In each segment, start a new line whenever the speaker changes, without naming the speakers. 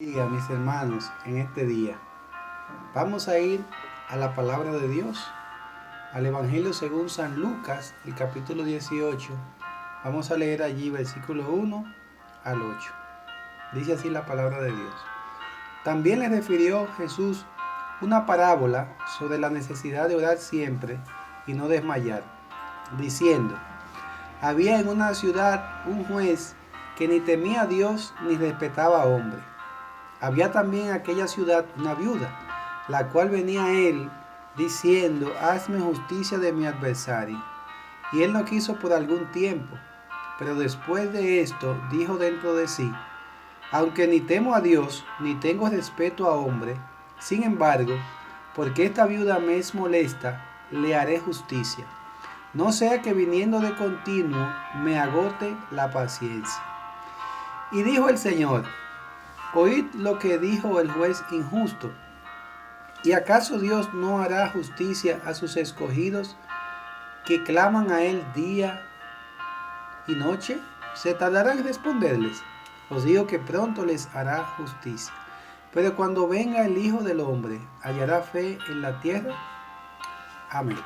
Diga, mis hermanos, en este día vamos a ir a la palabra de Dios, al Evangelio según San Lucas, el capítulo 18. Vamos a leer allí versículo 1 al 8. Dice así la palabra de Dios. También le refirió Jesús una parábola sobre la necesidad de orar siempre y no desmayar, diciendo: había en una ciudad un juez que ni temía a Dios ni respetaba a hombre. Había también en aquella ciudad una viuda, la cual venía a él diciendo: hazme justicia de mi adversario. Y él no quiso por algún tiempo, pero después de esto dijo dentro de sí: aunque ni temo a Dios, ni tengo respeto a hombre, sin embargo, porque esta viuda me es molesta, le haré justicia, no sea que viniendo de continuo me agote la paciencia. Y dijo el Señor: oíd lo que dijo el juez injusto. ¿Y acaso Dios no hará justicia a sus escogidos que claman a Él día y noche? ¿Se tardará en responderles? Os digo que pronto les hará justicia. Pero cuando venga el Hijo del Hombre, ¿hallará fe en la tierra? Amén.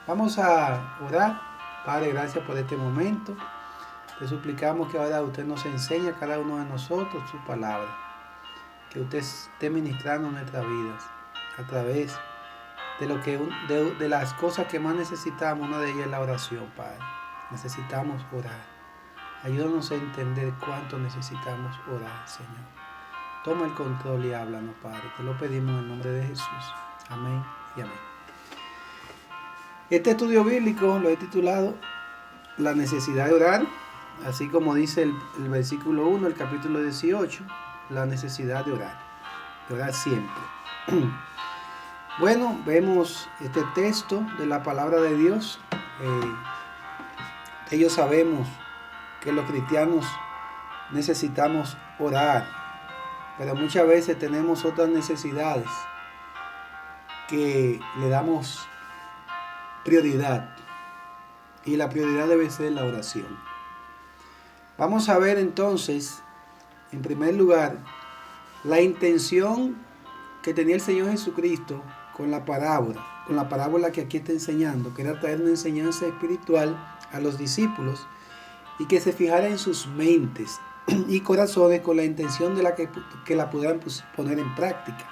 Vamos a orar. Padre, gracias por este momento. Te suplicamos que ahora usted nos enseñe a cada uno de nosotros su palabra. Que usted esté ministrando nuestras vidas a través de las cosas que más necesitamos. Una de ellas es la oración, Padre. Necesitamos orar. Ayúdanos a entender cuánto necesitamos orar, Señor. Toma el control y háblanos, Padre. Te lo pedimos en el nombre de Jesús. Amén y amén. Este estudio bíblico lo he titulado La necesidad de orar, así como dice el versículo 1, el capítulo 18, la necesidad de orar siempre. Bueno, vemos este texto de la palabra de Dios. Ellos sabemos que los cristianos necesitamos orar, pero muchas veces tenemos otras necesidades que le damos prioridad, y la prioridad debe ser la oración. Vamos a ver entonces, en primer lugar, la intención que tenía el Señor Jesucristo con la parábola que aquí está enseñando, que era traer una enseñanza espiritual a los discípulos y que se fijara en sus mentes y corazones con la intención de que la pudieran poner en práctica.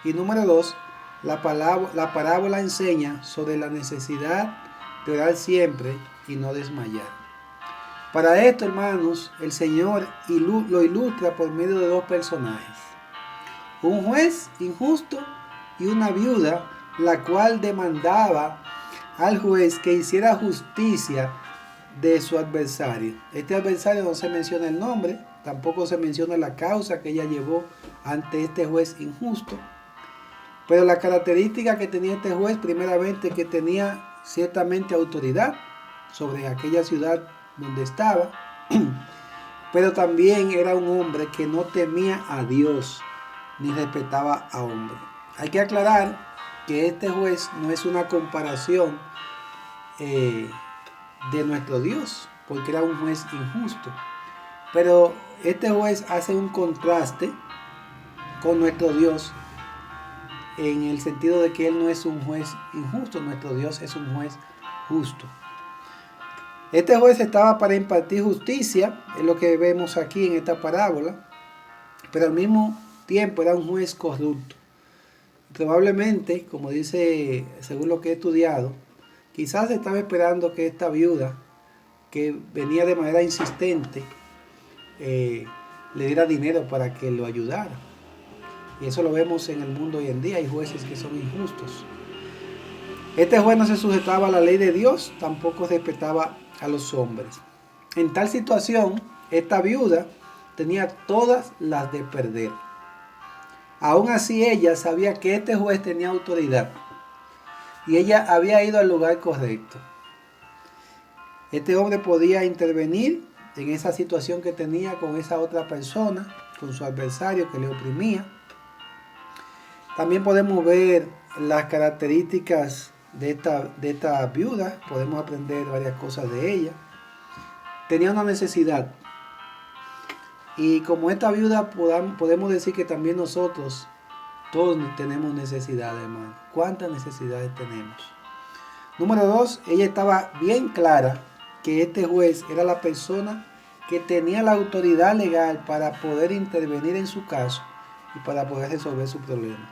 Y número 2, la parábola enseña sobre la necesidad de orar siempre y no desmayar. Para esto, hermanos, el Señor lo ilustra por medio de dos personajes: un juez injusto y una viuda, la cual demandaba al juez que hiciera justicia de su adversario. Este adversario no se menciona el nombre, tampoco se menciona la causa que ella llevó ante este juez injusto. Pero la característica que tenía este juez, primeramente, que tenía ciertamente autoridad sobre aquella ciudad donde estaba, pero también era un hombre que no temía a Dios ni respetaba a hombre. Hay que aclarar que este juez no es una comparación de nuestro Dios, porque era un juez injusto, pero este juez hace un contraste con nuestro Dios, en el sentido de que Él no es un juez injusto, nuestro Dios es un juez justo. Este juez estaba para impartir justicia, es lo que vemos aquí en esta parábola, pero al mismo tiempo era un juez corrupto. Probablemente, como dice, según lo que he estudiado, quizás estaba esperando que esta viuda, que venía de manera insistente, le diera dinero para que lo ayudara. Y eso lo vemos en el mundo hoy en día. Hay jueces que son injustos. Este juez no se sujetaba a la ley de Dios, tampoco respetaba a los hombres. En tal situación, esta viuda tenía todas las de perder. Aún así, ella sabía que este juez tenía autoridad y ella había ido al lugar correcto. Este hombre podía intervenir en esa situación que tenía con esa otra persona, con su adversario que le oprimía. También podemos ver las características de esta viuda, podemos aprender varias cosas de ella. Tenía una necesidad. Y como esta viuda podemos decir que también nosotros todos tenemos necesidades, hermano. ¿Cuántas necesidades tenemos? Número 2, ella estaba bien clara que este juez era la persona que tenía la autoridad legal para poder intervenir en su caso y para poder resolver su problema.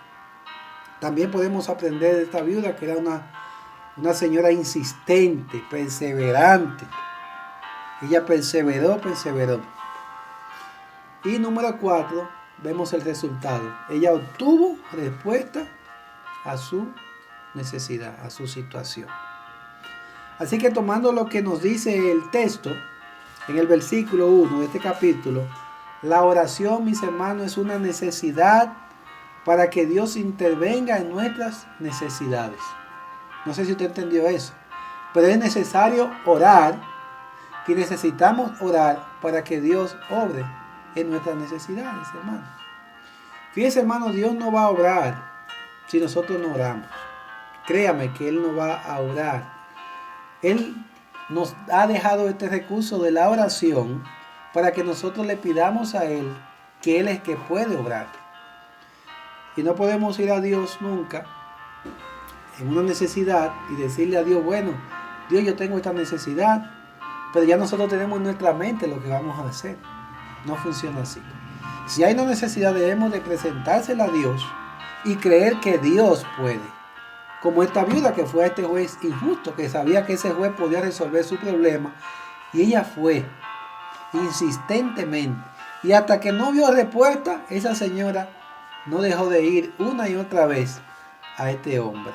También podemos aprender de esta viuda que era una señora insistente, perseverante. Ella perseveró. Y número 4, vemos el resultado. Ella obtuvo respuesta a su necesidad, a su situación. Así que tomando lo que nos dice el texto, en el versículo 1 de este capítulo, la oración, mis hermanos, es una necesidad para que Dios intervenga en nuestras necesidades. No sé si usted entendió eso, pero es necesario orar y necesitamos orar para que Dios obre en nuestras necesidades, hermano. Fíjese, hermano, Dios no va a obrar si nosotros no oramos. Créame que Él no va a orar. Él nos ha dejado este recurso de la oración para que nosotros le pidamos a Él que Él es que puede obrar. Y no podemos ir a Dios nunca en una necesidad y decirle a Dios, bueno, Dios, yo tengo esta necesidad, pero ya nosotros tenemos en nuestra mente lo que vamos a hacer. No funciona así. Si hay una necesidad, debemos de presentársela a Dios y creer que Dios puede. Como esta viuda que fue a este juez injusto, que sabía que ese juez podía resolver su problema, y ella fue insistentemente. Y hasta que no vio respuesta, esa señora no dejó de ir una y otra vez a este hombre.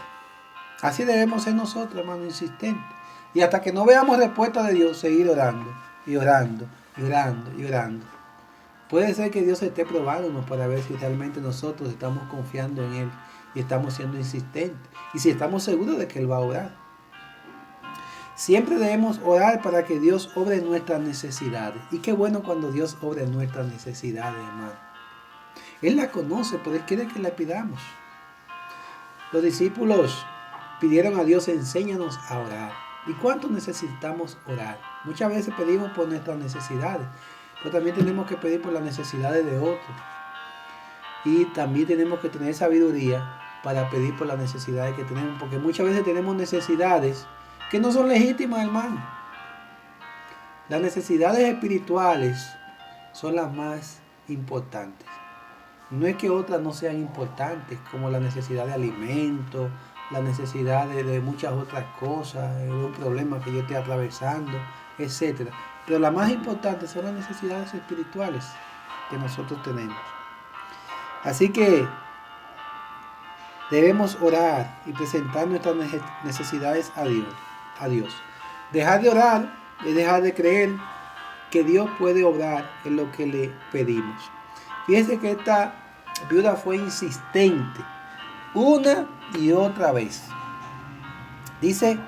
Así debemos ser nosotros, hermano, insistentes. Y hasta que no veamos respuesta de Dios, seguir orando, y orando, y orando, y orando. Puede ser que Dios esté probándonos para ver si realmente nosotros estamos confiando en Él y estamos siendo insistentes. Y si estamos seguros de que Él va a orar. Siempre debemos orar para que Dios obre en nuestras necesidades. Y qué bueno cuando Dios obra en nuestras necesidades, hermano. Él las conoce, pero Él quiere que le pidamos. Los discípulos pidieron a Dios, enséñanos a orar. ¿Y cuánto necesitamos orar? Muchas veces pedimos por nuestras necesidades, pero también tenemos que pedir por las necesidades de otros. Y también tenemos que tener sabiduría para pedir por las necesidades que tenemos, porque muchas veces tenemos necesidades que no son legítimas, hermano. Las necesidades espirituales son las más importantes. No es que otras no sean importantes, como la necesidad de alimento, la necesidad de muchas otras cosas, de un problema que yo esté atravesando, etc. Pero las más importantes son las necesidades espirituales que nosotros tenemos. Así que debemos orar y presentar nuestras necesidades a Dios. Dejar de orar es dejar de creer que Dios puede obrar en lo que le pedimos. Fíjense que esta viuda fue insistente una y otra vez. Dice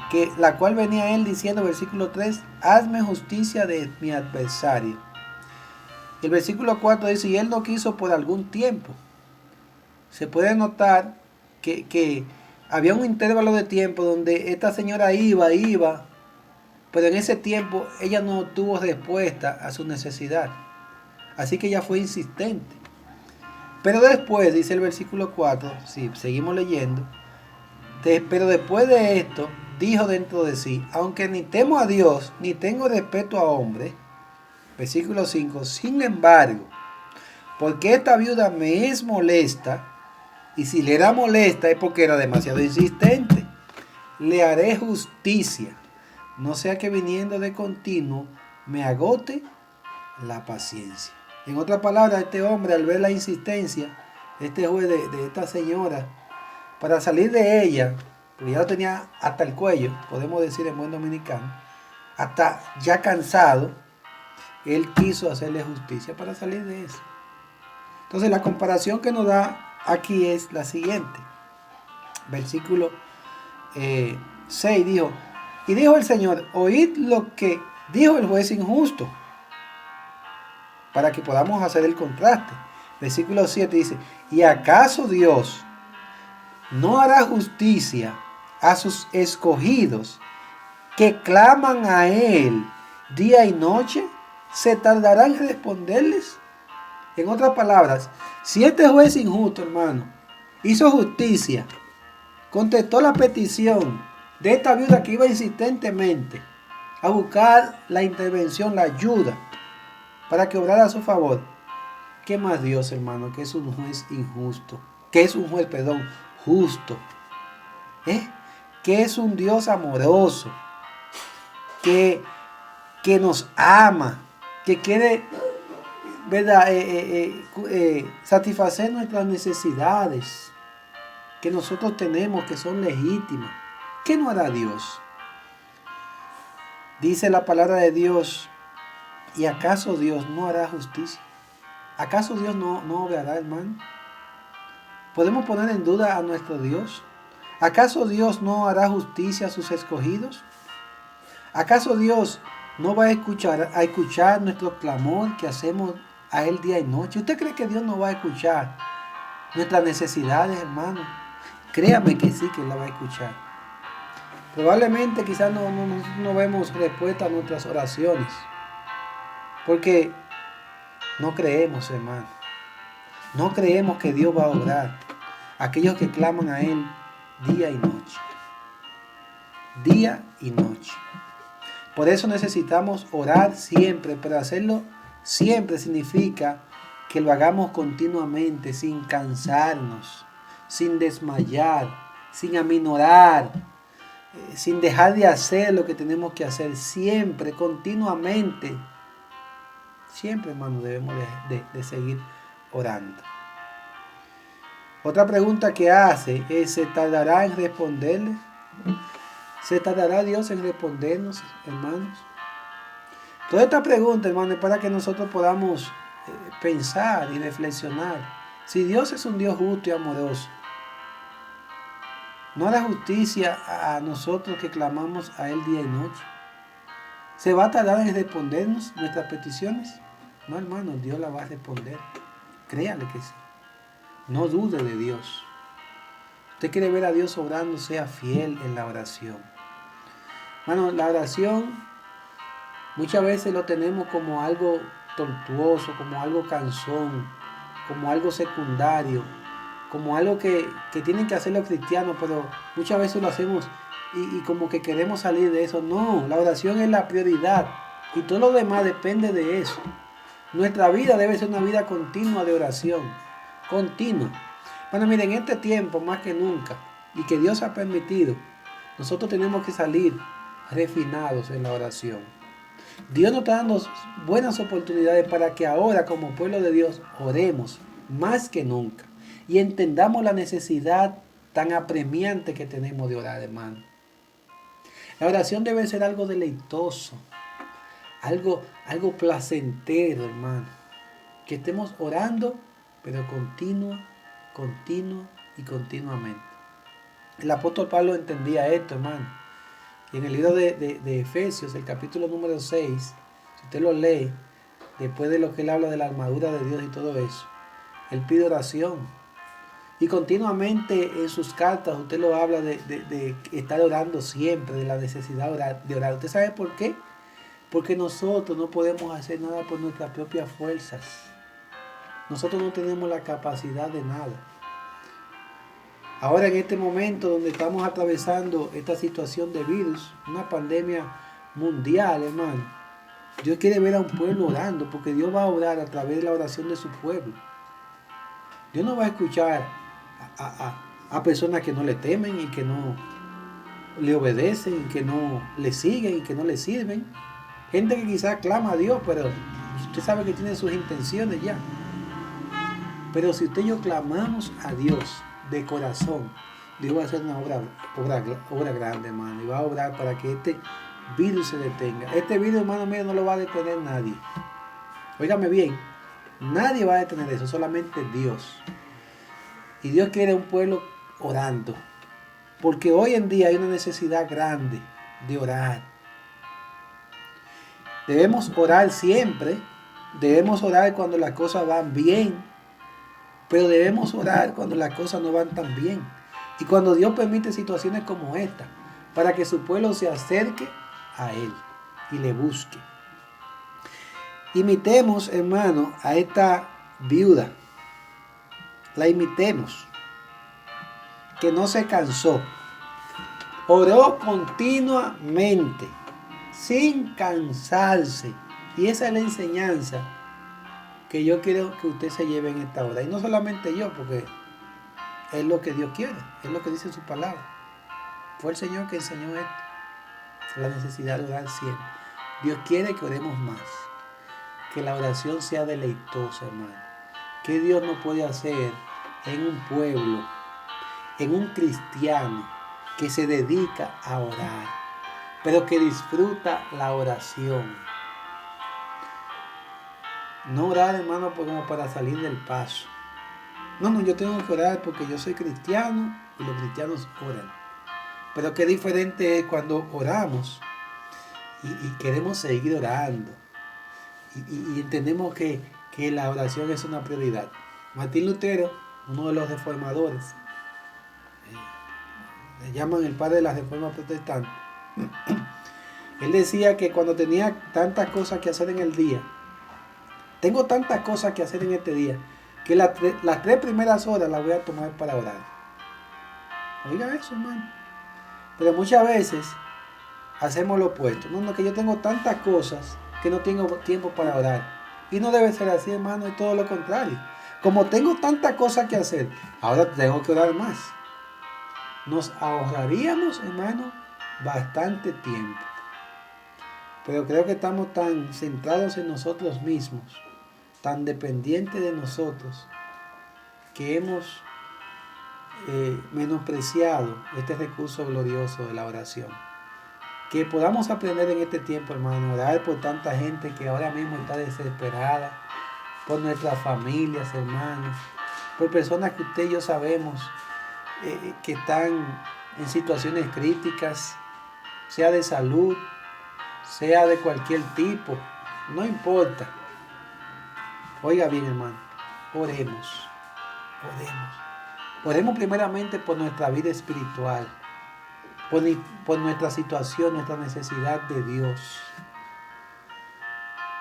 que la cual venía él diciendo, versículo 3, hazme justicia de mi adversario. El versículo 4 dice, y él no quiso por algún tiempo. Se puede notar que había un intervalo de tiempo donde esta señora iba, pero en ese tiempo ella no tuvo respuesta a su necesidad. Así que ella fue insistente. Pero después, dice el versículo 4, si seguimos leyendo, pero después de esto, dijo dentro de sí, aunque ni temo a Dios, ni tengo respeto a hombres, versículo 5, sin embargo, porque esta viuda me es molesta, y si le era molesta es porque era demasiado insistente, le haré justicia, no sea que viniendo de continuo me agote la paciencia. En otras palabras, este hombre, al ver la insistencia, este juez de esta señora, para salir de ella, porque ya lo tenía hasta el cuello, podemos decir en buen dominicano, hasta ya cansado, él quiso hacerle justicia para salir de eso. Entonces la comparación que nos da aquí es la siguiente. Versículo 6 dijo, y dijo el Señor, oíd lo que dijo el juez injusto, para que podamos hacer el contraste. Versículo 7 dice, ¿y acaso Dios no hará justicia a sus escogidos que claman a Él día y noche? ¿Se tardará en responderles? En otras palabras, si este juez injusto, hermano, hizo justicia, contestó la petición de esta viuda que iba insistentemente a buscar la intervención, la ayuda, para que obrara a su favor, ¿qué más Dios, hermano, que es un juez injusto? Que es un juez, perdón, justo. Que es un Dios amoroso, que nos ama, que quiere, ¿verdad? Satisfacer nuestras necesidades que nosotros tenemos, que son legítimas. ¿Qué no hará Dios? Dice la palabra de Dios, ¿y acaso Dios no hará justicia? ¿Acaso Dios no obrará, hermano? ¿Podemos poner en duda a nuestro Dios? ¿Acaso Dios no hará justicia a sus escogidos? ¿Acaso Dios no va a escuchar nuestro clamor que hacemos a Él día y noche? ¿Usted cree que Dios no va a escuchar nuestras necesidades, hermano? Créame que sí, que Él la va a escuchar. Probablemente quizás no vemos respuesta a nuestras oraciones, porque no creemos, hermano. No creemos que Dios va a obrar. Aquellos que claman a Él día y noche. Día y noche. Por eso necesitamos orar siempre, pero hacerlo siempre significa que lo hagamos continuamente, sin cansarnos, sin desmayar, sin aminorar, sin dejar de hacer lo que tenemos que hacer, siempre, continuamente. Siempre, hermano, debemos de seguir orando. Otra pregunta que hace es, ¿se tardará en responderle? ¿Se tardará Dios en respondernos, hermanos? Toda esta pregunta, hermano, es para que nosotros podamos pensar y reflexionar. Si Dios es un Dios justo y amoroso, ¿no hará justicia a nosotros que clamamos a Él día y noche? ¿Se va a tardar en respondernos nuestras peticiones? No, hermano, Dios la va a responder. Créale que sí. No dude de Dios. Usted quiere ver a Dios obrando, sea fiel en la oración. Hermano, la oración muchas veces lo tenemos como algo tortuoso, como algo cansón, como algo secundario, como algo que tienen que hacer los cristianos, pero muchas veces lo hacemos y como que queremos salir de eso. No, la oración es la prioridad y todo lo demás depende de eso. Nuestra vida debe ser una vida continua de oración, continua. Bueno, miren, en este tiempo más que nunca, y que Dios ha permitido, nosotros tenemos que salir refinados en la oración. Dios nos está dando buenas oportunidades para que ahora, como pueblo de Dios, oremos más que nunca y entendamos la necesidad tan apremiante que tenemos de orar, hermano. La oración debe ser algo deleitoso, algo placentero, hermano. Que estemos orando, pero continuamente. El apóstol Pablo entendía esto, hermano. Y en el libro de Efesios, el capítulo número 6, si usted lo lee, después de lo que él habla de la armadura de Dios y todo eso, él pide oración. Y continuamente en sus cartas usted lo habla de estar orando siempre, de la necesidad de orar. ¿Usted sabe por qué? Porque nosotros no podemos hacer nada por nuestras propias fuerzas. Nosotros no tenemos la capacidad de nada. Ahora en este momento donde estamos atravesando esta situación de virus, una pandemia mundial, hermano, Dios quiere ver a un pueblo orando, porque Dios va a orar a través de la oración de su pueblo. Dios no va a escuchar a personas que no le temen y que no le obedecen, y que no le siguen y que no le sirven. Gente que quizás clama a Dios, pero usted sabe que tiene sus intenciones ya. Pero si usted y yo clamamos a Dios de corazón, Dios va a hacer una obra grande, hermano, y va a obrar para que este virus se detenga. Este virus, hermano mío, no lo va a detener nadie. Óigame bien, nadie va a detener eso, solamente Dios. Y Dios quiere un pueblo orando, porque hoy en día hay una necesidad grande de orar. Debemos orar siempre, debemos orar cuando las cosas van bien, pero debemos orar cuando las cosas no van tan bien. Y cuando Dios permite situaciones como esta, para que su pueblo se acerque a Él y le busque. Imitemos, hermano, a esta viuda. La imitemos. Que no se cansó. Oró continuamente, sin cansarse. Y esa es la enseñanza que yo quiero que usted se lleve en esta hora. Y no solamente yo, porque es lo que Dios quiere, es lo que dice su palabra. Fue el Señor que enseñó esto, la necesidad de orar siempre. Dios quiere que oremos más, que la oración sea deleitosa, hermano. ¿Qué Dios no puede hacer en un pueblo, en un cristiano que se dedica a orar, pero que disfruta la oración? No orar, hermano, como para salir del paso. No, yo tengo que orar porque yo soy cristiano y los cristianos oran. Pero qué diferente es cuando oramos y queremos seguir orando. Y entendemos que la oración es una prioridad. Martín Lutero, uno de los reformadores, le llaman el padre de la reforma protestante. Él decía que cuando tenía tantas cosas que hacer en el día, tengo tantas cosas que hacer en este día, que las 3 primeras horas las voy a tomar para orar. Oiga eso, hermano. Pero muchas veces hacemos lo opuesto. No, que yo tengo tantas cosas que no tengo tiempo para orar. Y no debe ser así, hermano, es todo lo contrario. Como tengo tantas cosas que hacer, ahora tengo que orar más. Nos ahorraríamos, hermano, bastante tiempo. Pero creo que estamos tan centrados en nosotros mismos, tan dependientes de nosotros, que hemos menospreciado este recurso glorioso de la oración. Que podamos aprender en este tiempo, hermano, orar por tanta gente que ahora mismo está desesperada, por nuestras familias, hermanos, por personas que usted y yo sabemos que están en situaciones críticas, sea de salud, sea de cualquier tipo, no importa. Oiga bien, hermano, oremos. Oremos primeramente por nuestra vida espiritual, por nuestra situación, nuestra necesidad de Dios.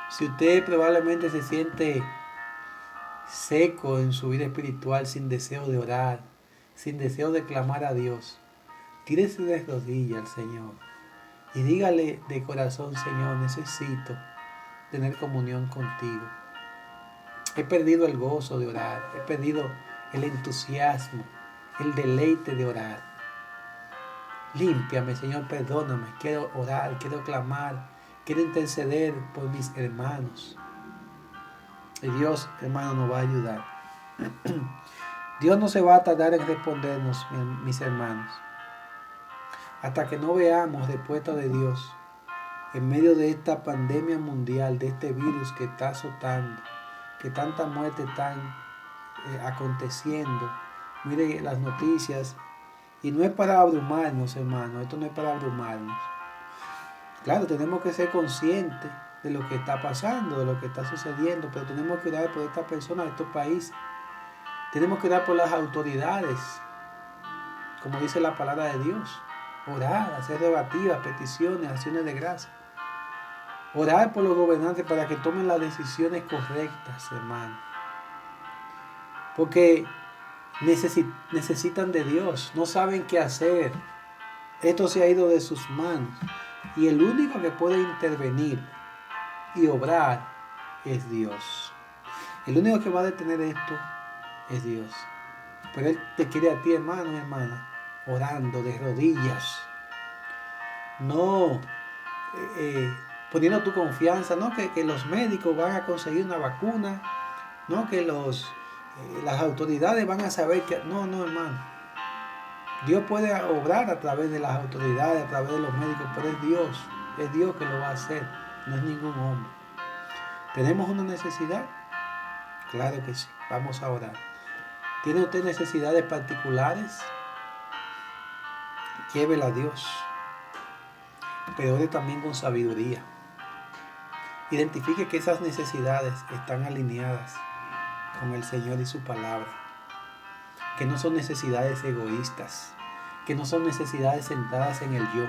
Si usted probablemente se siente seco en su vida espiritual, sin deseo de orar, sin deseo de clamar a Dios, tírese de rodillas al Señor y dígale de corazón: Señor, necesito tener comunión contigo. He perdido el gozo de orar, he perdido el entusiasmo, el deleite de orar. Límpiame, Señor, perdóname. Quiero orar, quiero clamar, quiero interceder por mis hermanos. Y Dios, hermano, nos va a ayudar. Dios no se va a tardar en respondernos, mis hermanos, hasta que no veamos respuesta de Dios en medio de esta pandemia mundial, de este virus que está azotando, que tanta muerte están aconteciendo. Mire las noticias. Y no es para abrumarnos, hermano. Esto no es para abrumarnos. Claro, tenemos que ser conscientes de lo que está pasando, de lo que está sucediendo, pero tenemos que orar por estas personas, de estos países. Tenemos que orar por las autoridades, como dice la palabra de Dios. Orar, hacer rogativas, peticiones, acciones de gracia. Orar por los gobernantes para que tomen las decisiones correctas, hermano. Porque necesitan de Dios, no saben qué hacer. Esto se ha ido de sus manos. Y el único que puede intervenir y obrar es Dios. El único que va a detener esto es Dios. Pero Él te quiere a ti, hermano y hermana, orando de rodillas. No poniendo tu confianza, no que los médicos van a conseguir una vacuna, no que las autoridades van a saber que... No, hermano. Dios puede obrar a través de las autoridades, a través de los médicos, pero es Dios que lo va a hacer, no es ningún hombre. ¿Tenemos una necesidad? Claro que sí, vamos a orar. ¿Tiene usted necesidades particulares? Llévela a Dios, pero ore también con sabiduría. Identifique que esas necesidades están alineadas con el Señor y su palabra, que no son necesidades egoístas, que no son necesidades centradas en el yo,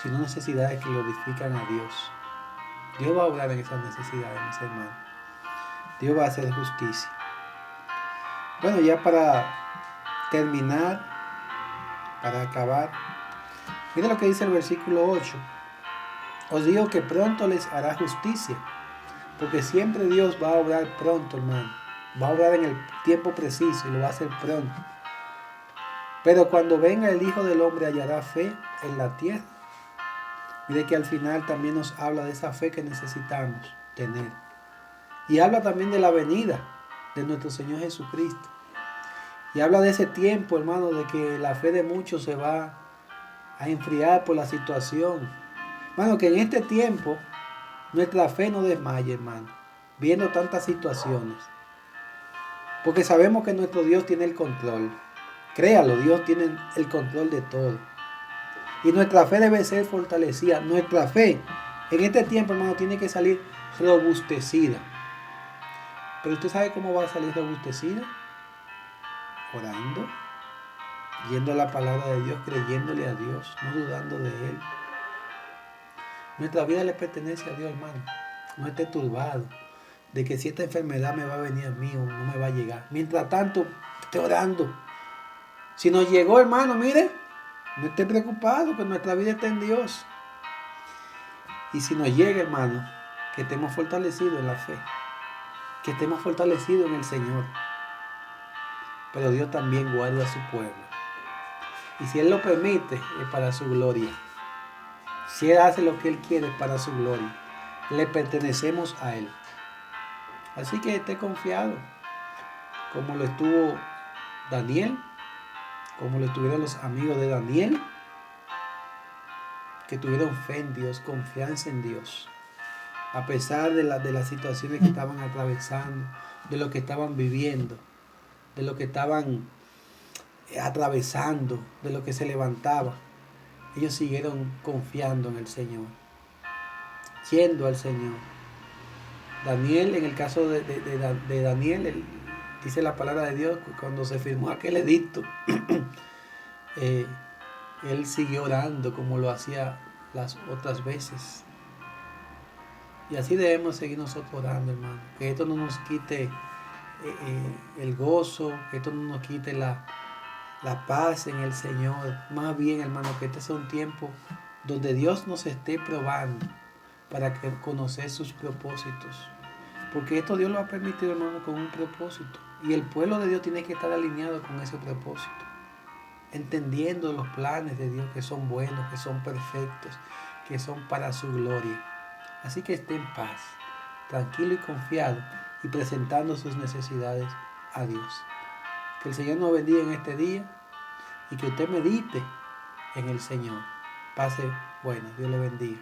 sino necesidades que glorifican a Dios. Dios va a obrar en esas necesidades, mis hermanos. Dios va a hacer justicia. Bueno, ya para terminar, para acabar, mira lo que dice el versículo 8. Os digo que pronto les hará justicia, porque siempre Dios va a obrar pronto, hermano. Va a obrar en el tiempo preciso y lo va a hacer pronto. Pero cuando venga el Hijo del Hombre hallará fe en la tierra. Mire que al final también nos habla de esa fe que necesitamos tener. Y habla también de la venida de nuestro Señor Jesucristo. Y habla de ese tiempo, hermano, de que la fe de muchos se va a enfriar por la situación. Hermano, que en este tiempo nuestra fe no desmaye, hermano, viendo tantas situaciones. Porque sabemos que nuestro Dios tiene el control. Créalo, Dios tiene el control de todo. Y nuestra fe debe ser fortalecida. Nuestra fe en este tiempo, hermano, tiene que salir robustecida. Pero usted sabe cómo va a salir robustecida. Orando, yendo a la palabra de Dios, creyéndole a Dios, no dudando de Él. Nuestra vida le pertenece a Dios, hermano. No esté turbado de que si esta enfermedad me va a venir a mí o no me va a llegar. Mientras tanto, esté orando. Si nos llegó, hermano, mire, no esté preocupado, que nuestra vida está en Dios. Y si nos llega, hermano, que estemos fortalecidos en la fe, que estemos fortalecidos en el Señor. Pero Dios también guarda a su pueblo. Y si Él lo permite, es para su gloria. Si Él hace lo que Él quiere, es para su gloria. Le pertenecemos a Él. Así que esté confiado, como lo estuvo Daniel, como lo estuvieron los amigos de Daniel, que tuvieron fe en Dios, confianza en Dios, a pesar de las situaciones que estaban atravesando, de lo que estaban viviendo, de lo que estaban atravesando, de lo que se levantaba. Ellos siguieron confiando en el Señor, yendo al Señor. Daniel, en el caso de Daniel, dice la palabra de Dios, cuando se firmó aquel edicto, él siguió orando como lo hacía las otras veces. Y así debemos seguir nosotros orando, hermano. Que esto no nos quite el gozo, que esto no nos quite la paz en el Señor. Más bien, hermano, que este sea un tiempo donde Dios nos esté probando para conocer sus propósitos. Porque esto Dios lo ha permitido, hermano, con un propósito. Y el pueblo de Dios tiene que estar alineado con ese propósito. Entendiendo los planes de Dios que son buenos, que son perfectos, que son para su gloria. Así que esté en paz, tranquilo y confiado y presentando sus necesidades a Dios. Que el Señor nos bendiga en este día y que usted medite en el Señor. Pase bueno, Dios le bendiga.